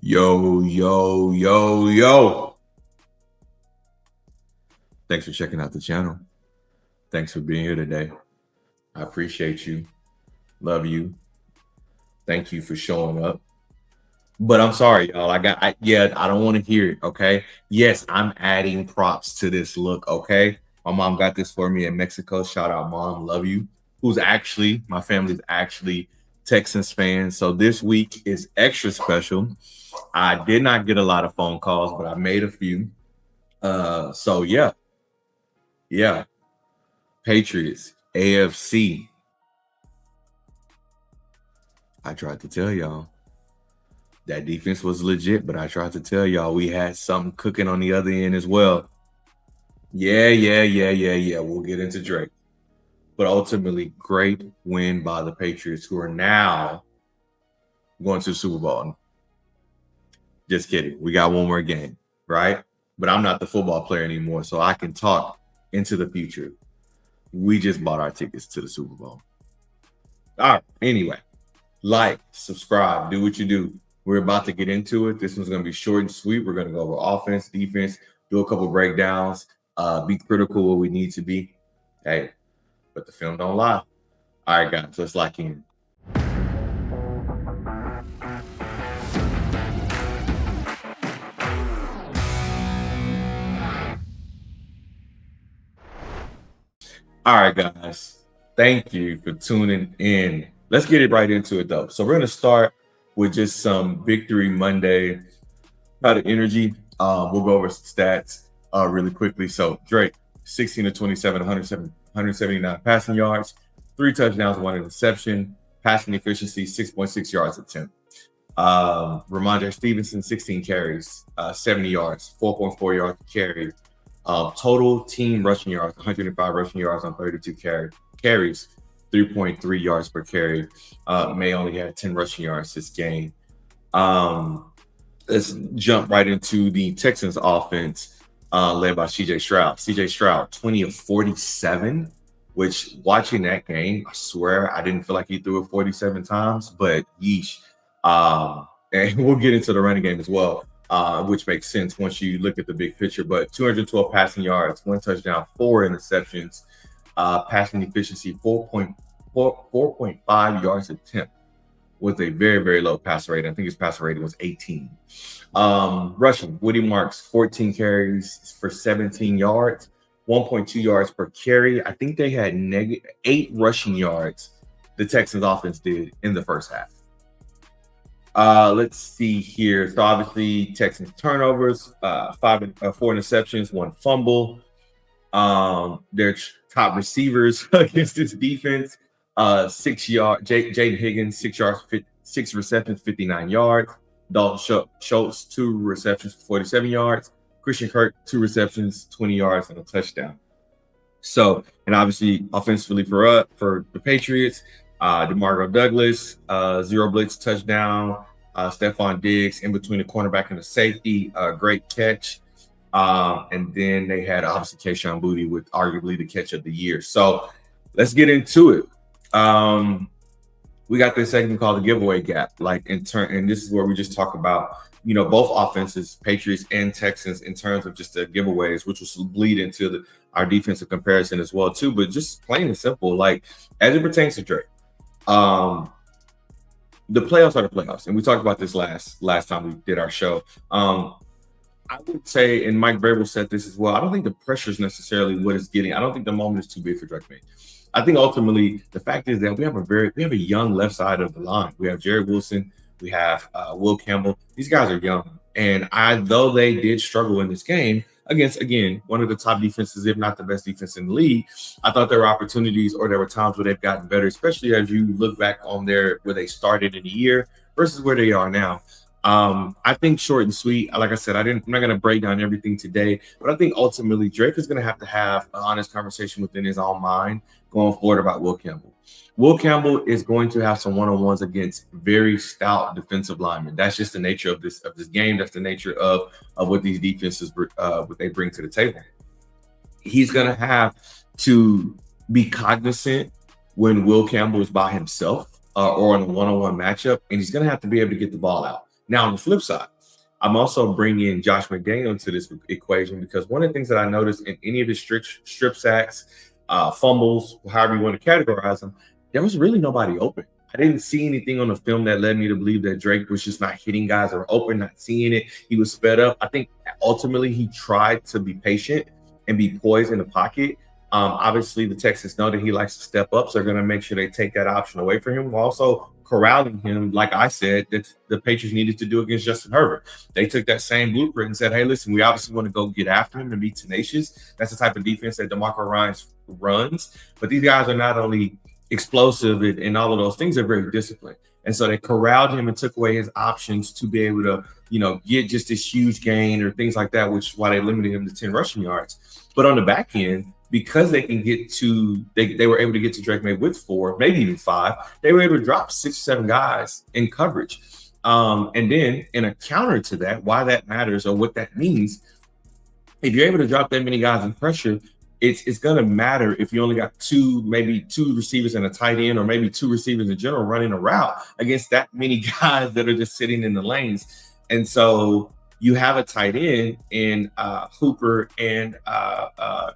Yo, yo, yo, yo. Thanks for checking out the channel. Thanks for being here today. I appreciate you. Love you. Thank you for showing up. But I'm sorry, y'all. I don't want to hear it. Okay. Yes, I'm adding props to this look. Okay. My mom got this for me in Mexico. Shout out, mom. Love you. My family's actually Texans fans. So this week is extra special. I did not get a lot of phone calls, but I made a few. So yeah. Patriots, AFC. I tried to tell y'all that defense was legit, but I tried to tell y'all we had something cooking on the other end as well. Yeah. We'll get into Drake. But ultimately, great win by the Patriots, who are now going to the Super Bowl. Just kidding. We got one more game, right? But I'm not the football player anymore, so I can talk into the future. We just bought our tickets to the Super Bowl. All right. Anyway, like, subscribe, do what you do. We're about to get into it. This one's going to be short and sweet. We're going to go over offense, defense, do a couple breakdowns, be critical where we need to be. Hey, but the film don't lie. All right, guys, let's lock in. All right, guys. Thank you for tuning in. Let's get it right into it, though. So we're going to start with just some Victory Monday out of energy. We'll go over some stats really quickly. So Drake, 16 to 27, 179 passing yards, 3 touchdowns, 1 interception, passing efficiency, 6.6 yards attempt. Ramondre Stevenson, 16 carries, 70 yards, 4.4 yards per carry. Total team rushing yards, 105 rushing yards on 32 carries, 3.3 yards per carry. Maye only had 10 rushing yards this game. Let's jump right into the Texans offense led by CJ Stroud, 20 of 47, which watching that game, I swear I didn't feel like he threw it 47 times, but yeesh. And we'll get into the running game as well, which makes sense once you look at the big picture. But 212 passing yards, 1 touchdown, 4 interceptions, passing efficiency, 4.5 yards attempt with a very, very low passer rating. I think his passer rating was 18. Rushing, Woody Marks, 14 carries for 17 yards, 1.2 yards per carry. I think they had -8 rushing yards, the Texans offense did in the first half. Let's see here. So obviously Texans turnovers, 4 interceptions, 1 fumble. Their top receivers against this defense, 6 yards. Jaden Higgins, 6 yards, 6 receptions, 59 yards. Dalton Schultz, 2 receptions, 47 yards. Christian Kirk, 2 receptions, 20 yards, and a touchdown. So, and obviously offensively for the Patriots, DeMarco Douglas, 0 blitz touchdown. Stephon Diggs in between the cornerback and the safety, great catch. And then they had obviously Kayshon Boutte with arguably the catch of the year. So let's get into it. We got this segment called the giveaway gap. And this is where we just talk about, both offenses, Patriots and Texans, in terms of just the giveaways, which will bleed into our defensive comparison as well too. But just plain and simple, like as it pertains to Drake, the playoffs are the playoffs, and we talked about this last time we did our show. I would say, and Mike Vrabel said this as well, I don't think the pressure is necessarily what it's getting. I don't think the moment is too big for Drake Maye. I think ultimately the fact is that we have a young left side of the line. We have Jared Wilson, we have Will Campbell. These guys are young, and though they did struggle in this game against, again, one of the top defenses, if not the best defense in the league, I thought there were opportunities, or there were times where they've gotten better, especially as you look back on where they started in the year versus where they are now. I think short and sweet. Like I said, I'm not going to break down everything today, but I think ultimately Drake is going to have an honest conversation within his own mind going forward about Will Campbell. Will Campbell is going to have some one-on-ones against very stout defensive linemen. That's just the nature of this game. That's the nature of what these defenses what they bring to the table. He's going to have to be cognizant when Will Campbell is by himself or in a one-on-one matchup, and he's going to have to be able to get the ball out. Now, on the flip side, I'm also bringing Josh McDaniel into this equation because one of the things that I noticed in any of his strip sacks, fumbles, however you want to categorize them, there was really nobody open. I didn't see anything on the film that led me to believe that Drake was just not hitting guys or open, not seeing it. He was sped up. I think ultimately he tried to be patient and be poised in the pocket. Obviously, the Texans know that he likes to step up, so they're going to make sure they take that option away from him. While also corralling him, like I said, that the Patriots needed to do against Justin Herbert. They took that same blueprint and said, hey, listen, we obviously want to go get after him and be tenacious. That's the type of defense that DeMarco Ryans runs. But these guys are not only explosive and all of those things, they're very disciplined. And so they corralled him and took away his options to be able to, get just this huge gain or things like that, which is why they limited him to 10 rushing yards. But on the back end, because they can get to, they were able to get to Drake Maye with 4, maybe even 5, they were able to drop 6 or 7 guys in coverage. And then in a counter to that, why that matters or what that means, if you're able to drop that many guys in pressure, it's going to matter if you only got maybe two receivers and a tight end, or maybe 2 receivers in general running a route against that many guys that are just sitting in the lanes. And so you have a tight end in Hooper and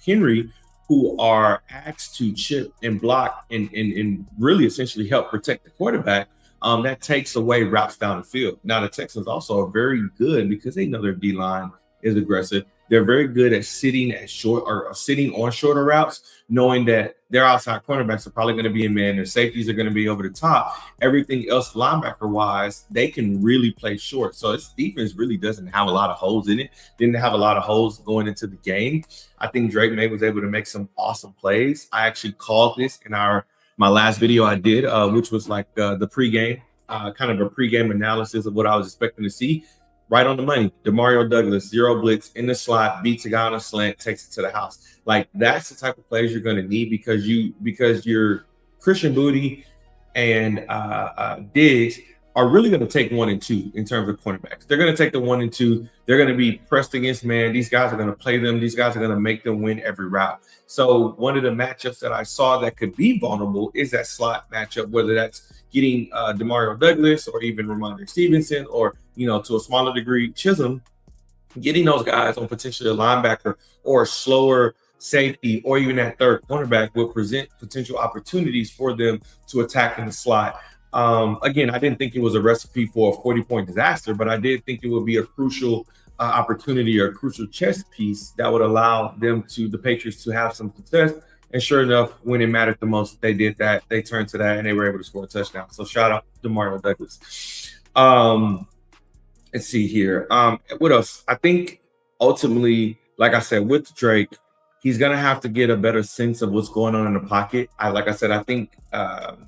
Henry, who are asked to chip and block and really essentially help protect the quarterback. That takes away routes down the field. Now, the Texans also are very good because they know their D-line is aggressive. They're very good at sitting on shorter routes, knowing that their outside cornerbacks are probably going to be in man. Their safeties are going to be over the top. Everything else linebacker-wise, they can really play short. So this defense really doesn't have a lot of holes in it. Didn't have a lot of holes going into the game. I think Drake Maye was able to make some awesome plays. I actually called this in my last video I did, which was like the pregame, kind of a pregame analysis of what I was expecting to see. Right on the money. Demario Douglas, 0 blitz in the slot, beats a guy on a slant, takes it to the house. Like, that's the type of plays you're going to need because your Christian Boutte and Diggs are really going to take 1 and 2 in terms of cornerbacks. They're going to take the 1 and 2. They're going to be pressed against man. These guys are going to play them. These guys are going to make them win every route. So one of the matchups that I saw that could be vulnerable is that slot matchup, whether that's getting Demario Douglas or even Ramondre Stevenson or, to a smaller degree, Chisholm, getting those guys on potentially a linebacker or a slower safety or even that third cornerback will present potential opportunities for them to attack in the slot. Again, I didn't think it was a recipe for a 40-point disaster, but I did think it would be a crucial opportunity or a crucial chess piece that would allow the Patriots to have some success. And sure enough, when it mattered the most, they did that. They turned to that and they were able to score a touchdown. So shout out to Demario Douglas. Let's see here. What else? I think ultimately, like I said, with Drake, he's going to have to get a better sense of what's going on in the pocket. I think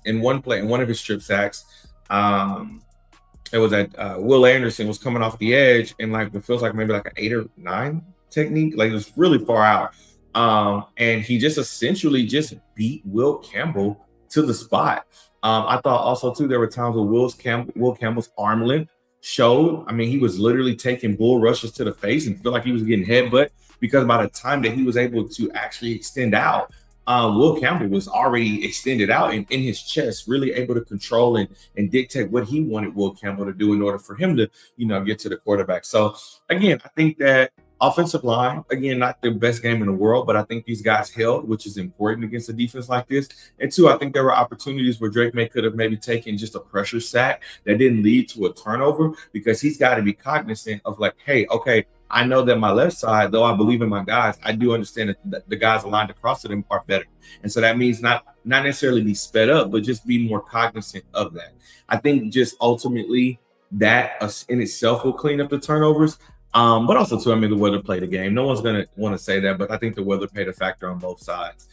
in one play, in one of his strip sacks, it was that Will Anderson was coming off the edge and it feels like maybe like an 8 or 9 technique. Like, it was really far out. And he just essentially just beat Will Campbell to the spot. I thought also too, there were times where Will Campbell's arm length showed. I mean, he was literally taking bull rushes to the face and felt like he was getting headbutt, because by the time that he was able to actually extend out, Will Campbell was already extended out and in his chest, really able to control and dictate what he wanted Will Campbell to do in order for him to, get to the quarterback. So again, I think that offensive line, again, not the best game in the world, but I think these guys held, which is important against a defense like this. And 2, I think there were opportunities where Drake Maye could have maybe taken just a pressure sack that didn't lead to a turnover, because he's got to be cognizant of like, hey, okay, I know that my left side, though I believe in my guys, I do understand that the guys aligned across to them are better. And so that means not necessarily be sped up, but just be more cognizant of that. I think just ultimately that in itself will clean up the turnovers. But also too, I mean, the weather played a game. No one's going to want to say that, but I think the weather played a factor on both sides.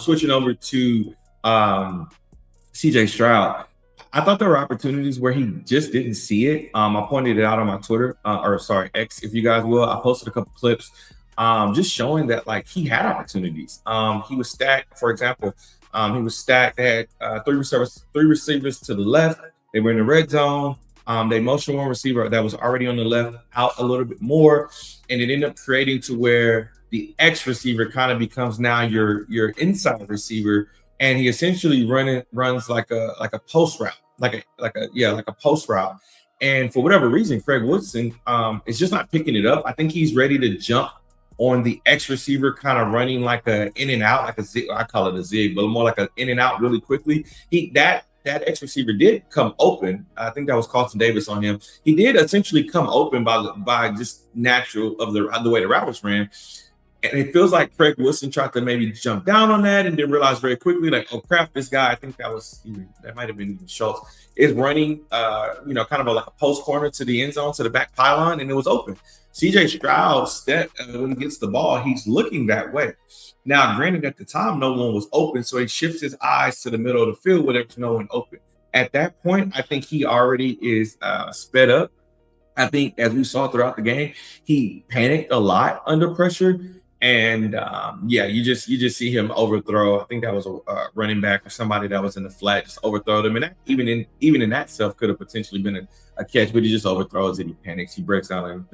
Switching over to CJ Stroud, I thought there were opportunities where he just didn't see it. I pointed it out on my Twitter, X, if you guys will. I posted a couple clips just showing that he had opportunities. He was stacked, for example. He was stacked. They had 3 receivers to the left. They were in the red zone. They motioned one receiver that was already on the left out a little bit more, and it ended up creating to where the X receiver kind of becomes now your inside receiver, and he essentially runs like a post route, like a post route. And for whatever reason, Craig Woodson is just not picking it up. I think he's ready to jump on the X receiver, kind of running like a in and out, like a zig. I call it a zig, but more like an in and out really quickly. That X receiver did come open. I think that was Carlton Davis on him. He did essentially come open by just natural of the way the route was ran. And it feels like Craig Wilson tried to maybe jump down on that and then realize very quickly, like, oh crap, this guy, I think that might have been even Schultz, is running, kind of like a post corner to the end zone, to the back pylon, and it was open. CJ Stroud, when he gets the ball, he's looking that way. Now, granted, at the time, no one was open, so he shifts his eyes to the middle of the field where there's no one open. At that point, I think he already is sped up. I think, as we saw throughout the game, he panicked a lot under pressure. And you just see him overthrow. I think that was a running back or somebody that was in the flat, just overthrow them. And that, even in that self could have potentially been a catch, but he just overthrows it. He panics. He breaks down on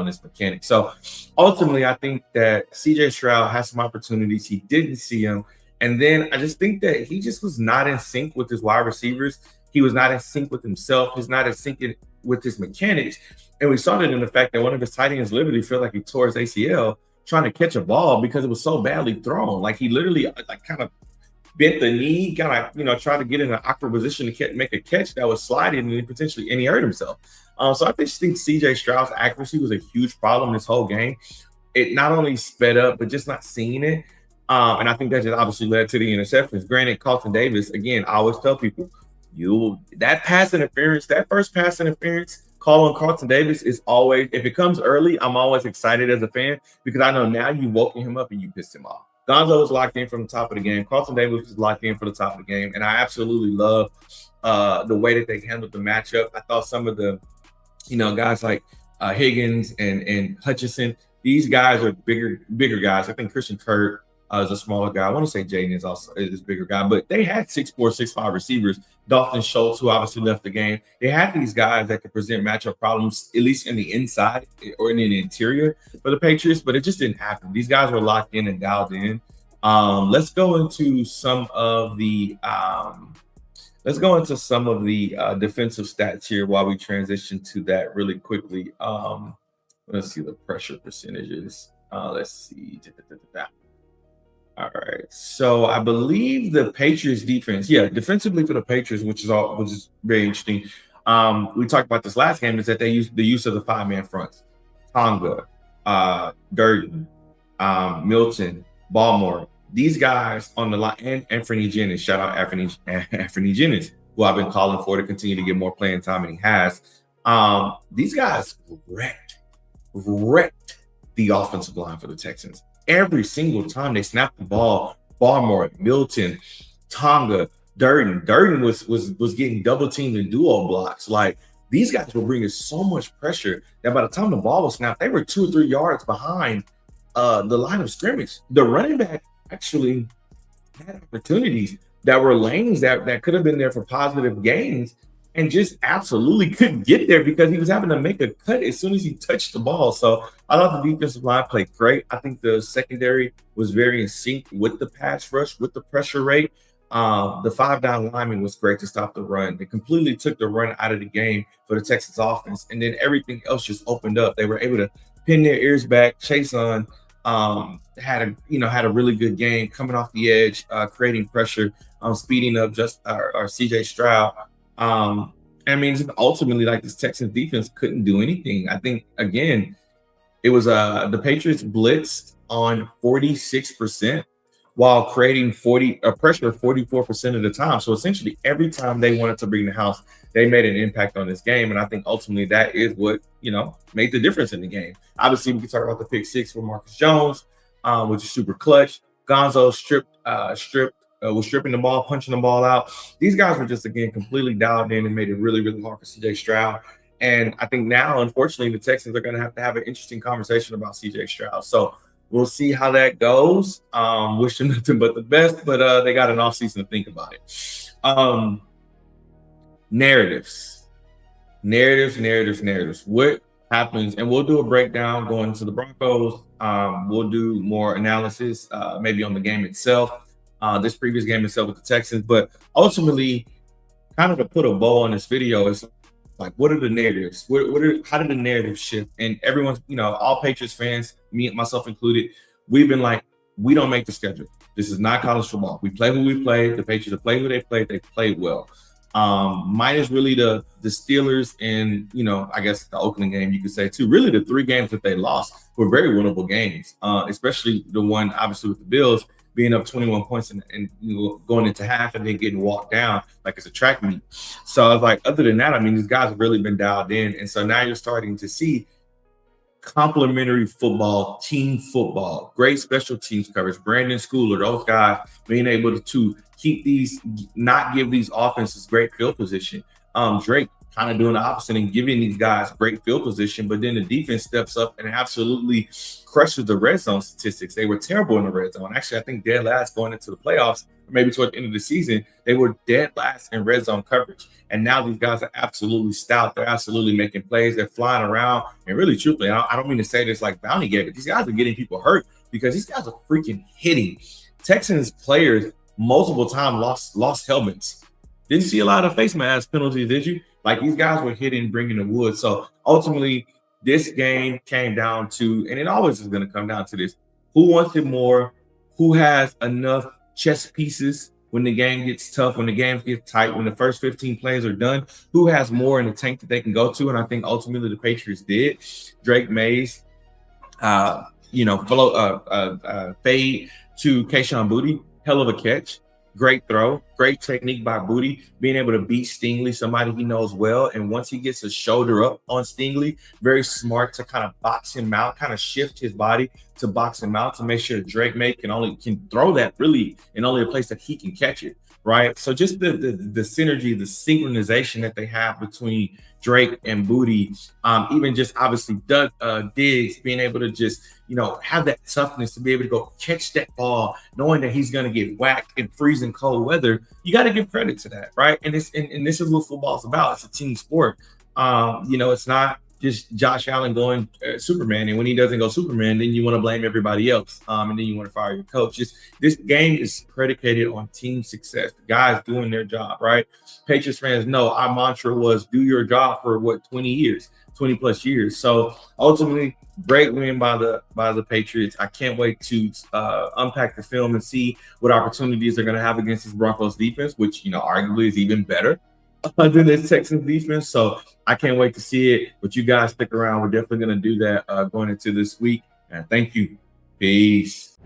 his mechanics. So ultimately, I think that CJ Stroud has some opportunities. He didn't see him. And then I just think that he just was not in sync with his wide receivers. He was not in sync with himself. He's not in sync with his mechanics. And we saw that in the fact that one of his tight ends literally felt like he tore his ACL trying to catch a ball because it was so badly thrown. Like, he literally kind of bent the knee, kind of, tried to get in an awkward position to make a catch that was sliding, and he hurt himself. So I just think CJ Stroud's accuracy was a huge problem this whole game. It not only sped up, but just not seeing it. And I think that just obviously led to the interceptions. Granted, Carlton Davis, again, I always tell people, that first pass interference call on Carlton Davis is always, if it comes early, I'm always excited as a fan, because I know now you've woken him up and you pissed him off. Gonzo was locked in from the top of the game. Carlton Davis was locked in for the top of the game. And I absolutely love the way that they handled the matchup. I thought some of the, guys like Higgins and Hutchinson, these guys are bigger guys. I think Christian Kirk is a smaller guy. I want to say Jaden is also a bigger guy, but they had 6'4", 6'5" receivers. Dalton Schultz, who obviously left the game. They had these guys that could present matchup problems, at least in the inside or in the interior for the Patriots, but it just didn't happen. These guys were locked in and dialed in. Let's go into some of the defensive stats here while we transition to that really quickly. Let's see the pressure percentages. Let's see. All right. So I believe the Patriots defense, defensively for the Patriots, which is very interesting. We talked about this last game, is that they used the use of the 5-man fronts. Tonga, Durden, Milton, Baltimore. These guys on the line, and Anthony Jennings, shout out Anthony Jennings, who I've been calling for to continue to get more playing time, and he has. These guys wrecked the offensive line for the Texans. Every single time they snapped the ball, Baltimore, Milton, Tonga, Durden was getting double teamed and duo blocks. Like, these guys were bringing so much pressure that by the time the ball was snapped, they were 2 or 3 yards behind the line of scrimmage. The running back actually had opportunities that were lanes that could have been there for positive gains, and just absolutely couldn't get there because he was having to make a cut as soon as he touched the ball. So I thought the defensive line played great. I think the secondary was very in sync with the pass rush, with the pressure rate. The 5-down lineman was great to stop the run. They completely took the run out of the game for the Texans offense, and then everything else just opened up. They were able to pin their ears back. Chason had a really good game coming off the edge, creating pressure, speeding up our CJ Stroud. Ultimately, like, this Texans defense couldn't do anything. I think, again, it was the Patriots blitzed on 46% while creating pressure 44% of the time. So essentially, every time they wanted to bring the house, they made an impact on this game. And I think ultimately that is what, made the difference in the game. Obviously, we can talk about the pick 6 for Marcus Jones, which is super clutch. Gonzo was stripping the ball, punching the ball out. These guys were just, again, completely dialed in and made it really, really hard for CJ Stroud. And I think now, unfortunately, the Texans are going to have an interesting conversation about CJ Stroud. So we'll see how that goes. Wish them nothing but the best, but they got an offseason to think about it. Narratives. What happens? And we'll do a breakdown going to the Broncos. We'll do more analysis, maybe on the game itself. This previous game itself with the Texans, but ultimately, kind of to put a bow on this video, is Like, what are the narratives? How did the narrative shift? And everyone's, all Patriots fans, me myself included, we've been like, we don't make the schedule. This is not college football. We play who we play. The Patriots have played who they played. They played well. Mine is really the Steelers and, I guess the Oakland game, you could say too. Really, the 3 games that they lost were very winnable games, especially the one obviously with the Bills being up 21 points and going into half and then getting walked down like it's a track meet. So I was like, other than that, I mean, these guys have really been dialed in. And so now you're starting to see complementary football, team football, great special teams coverage. Brandon Schooler, those guys being able to keep not give these offenses great field position. Drake kind of doing the opposite and giving these guys great field position, but then the defense steps up and absolutely crushes the red zone statistics. They were terrible in the red zone. Actually, I think dead last going into the playoffs, or maybe toward the end of the season, they were dead last in red zone coverage. And now these guys are absolutely stout. They're absolutely making plays. They're flying around. And really, truthfully, I don't mean to say this like Bounty gave it. These guys are getting people hurt because these guys are freaking hitting. Texans players multiple times lost helmets. Didn't see a lot of face mask penalties, did you? Like, these guys were hitting, bringing the wood. So ultimately, this game came down to, and it always is going to come down to this: who wants it more? Who has enough chess pieces when the game gets tough, when the games get tight, when the first 15 plays are done? Who has more in the tank that they can go to? And I think ultimately the Patriots did. Drake Maye's, fade to Kayshon Boutte, hell of a catch. Great throw, great technique by Boutte, being able to beat Stingley, somebody he knows well. And once he gets a shoulder up on Stingley, very smart to kind of box him out, kind of shift his body to box him out to make sure Drake Maye can throw that really in only a place that he can catch it, right? So just the synergy, the synchronization that they have between Drake and Boutte, even just obviously Doug Diggs being able to just have that toughness to be able to go catch that ball, knowing that he's going to get whacked in freezing cold weather. You got to give credit to that, right? And this is what football's about. It's a team sport. It's not just Josh Allen going Superman, and when he doesn't go Superman, then you want to blame everybody else, and then you want to fire your coach. This game is predicated on team success, the guys doing their job, right? Patriots fans know our mantra was do your job for 20 plus years. So ultimately, great win by the Patriots. I can't wait to unpack the film and see what opportunities they're going to have against this Broncos defense, which arguably is even better than this Texans defense. So I can't wait to see it. But you guys stick around. We're definitely going to do that going into this week. And thank you. Peace.